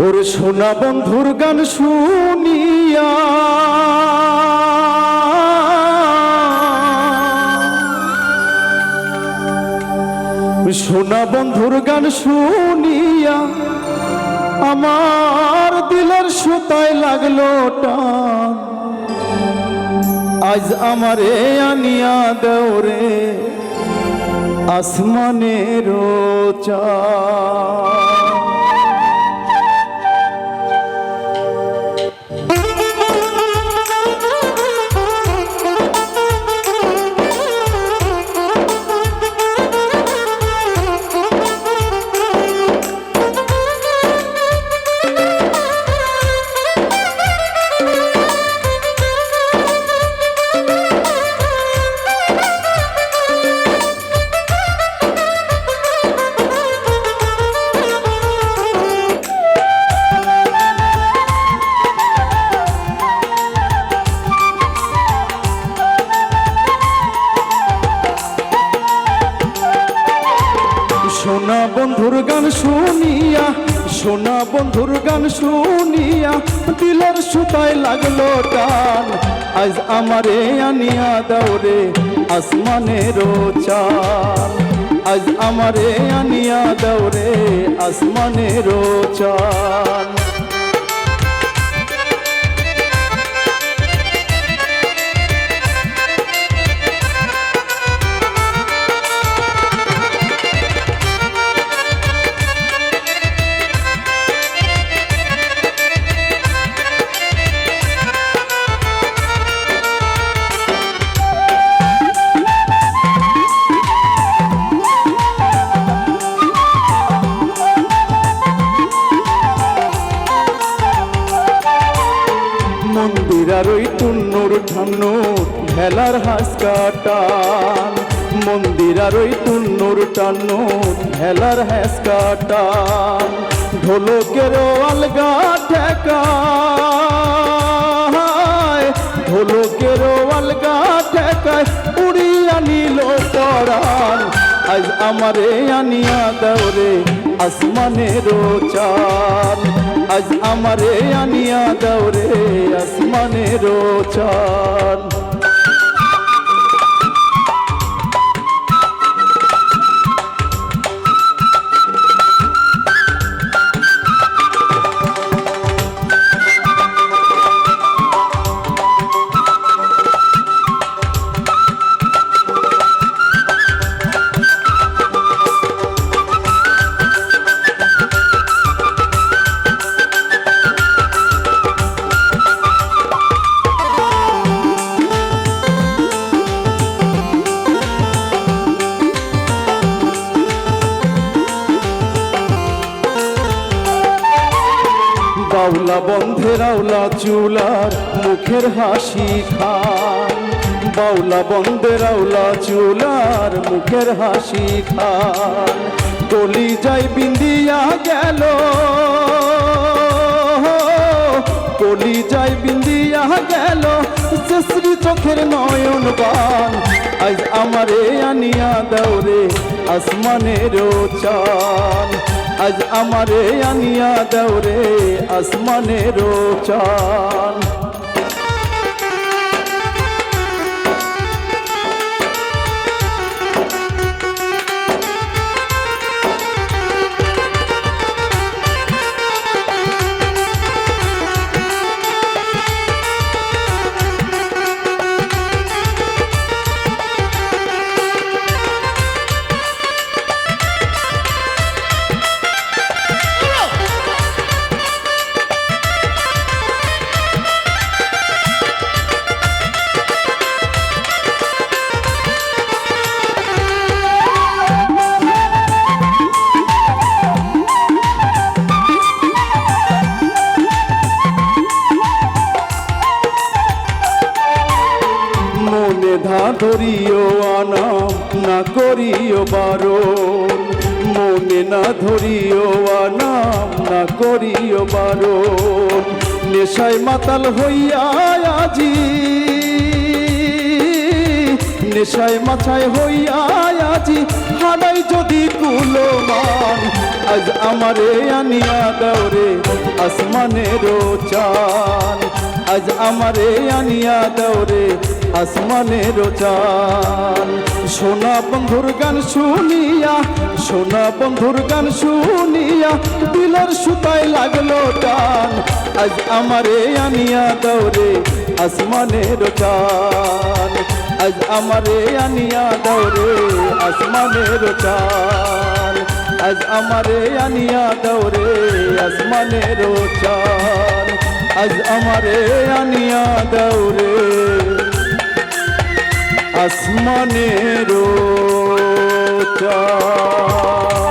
ওরে সোনা বন্ধুর গান শুনিয়া সোনা বন্ধুর গান শুনিয়া আমার দিলের সুতায় লাগলো টান। আজ আমারে আনিয়া দেওরে আসমানের চাঁদ। সোনা বন্ধুর গান শুনিয়া সোনা বন্ধুর গান শুনিয়া দিলের সুতায় লাগলো টান। আজ আমারে আনিয়া দাওরে আসমানের চাঁদ। আজ আমারে আনিয়া দাওরে আসমানের চাঁদ। মন্দিরার ওই টুন্নুর ঠান্নুর ভেলার হাঁস কাটান। মন্দিরার ওই টুন্নুর টান্নুর ভেলার হাঁস কাটান। ঢোলকেরও আলগা ঠেকায় ঢোলকেরও আলগা ঠেকায় উড়িয়া নিল পরাণ। আজ আমারে আনিয়া দেওরে আসমানের চাঁদ। আজ আমারে আনিয়া দাওরে আসমানের চাঁদ। বাউলা বন্ধের আওলা চুলার মুখের হাসি খান। বাউলা বন্ধের আওলা চুলার মুখের হাসি খান। কলি যাই বিন্দিয়া গেল কলি যাই বিন্দিয়া গেল শ্রী চোখের নয়ন বান। আজ আমারে আনিয়া দাওরে আসমানের চাঁদ। আজ আমারে আনিয়া দাওরে আসমানের চাঁদ। মেধা ধরিও আনা না করিও বারণ। মনে না ধরিও আনা না করিও বারণ। নেশায় মাতাল হইয়া আজি নেশায় মাথায় হইয়া আজি হারাই যদি কুলমান আজ আমারে আনিয়া দাও রে আসমানের চান আজ আমারে আনিয়া দাও রে আসমানের চান সোনা বন্ধুর গান শুনিয়া সোনা বন্ধুর গান শুনিয়া দিলের সুতায় লাগলো টান আজ আমারে আনিয়া দাও রে আসমানের চান আজ আমারে আনিয়া দাও রে আসমানের চান আজ আমারে আনিয়া দাও রে আসমানের চান আজ আমারে আনিয়া দাও রে আসমানের চান